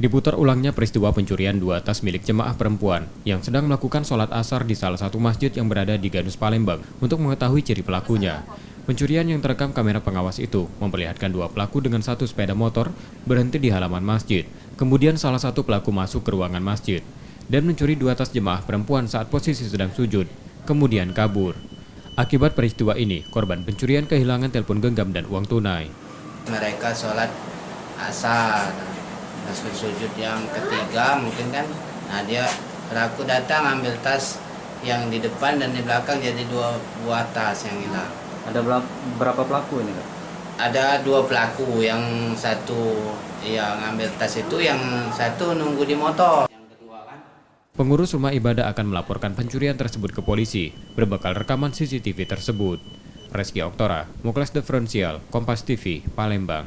Diputar ulangnya peristiwa pencurian 2 tas milik jemaah perempuan yang sedang melakukan sholat asar di salah satu masjid yang berada di Ganus, Palembang untuk mengetahui ciri pelakunya. Pencurian yang terekam kamera pengawas itu memperlihatkan 2 pelaku dengan 1 sepeda motor berhenti di halaman masjid. Kemudian salah satu pelaku masuk ke ruangan masjid dan mencuri 2 tas jemaah perempuan saat posisi sedang sujud, kemudian kabur. Akibat peristiwa ini, korban pencurian kehilangan telepon genggam dan uang tunai. Mereka sholat asar, sujud yang ketiga mungkin kan, nah dia pelaku datang ambil tas yang di depan dan di belakang, jadi 2 buah tas yang hilang. Ada berapa pelaku ini, Kak? Ada 2 pelaku, yang satu yang ambil tas itu, yang satu nunggu di motor. Yang kedua kan. Pengurus rumah ibadah akan melaporkan pencurian tersebut ke polisi berbekal rekaman CCTV tersebut. Reski Oktora, Muklas Diferensial, Kompas TV, Palembang.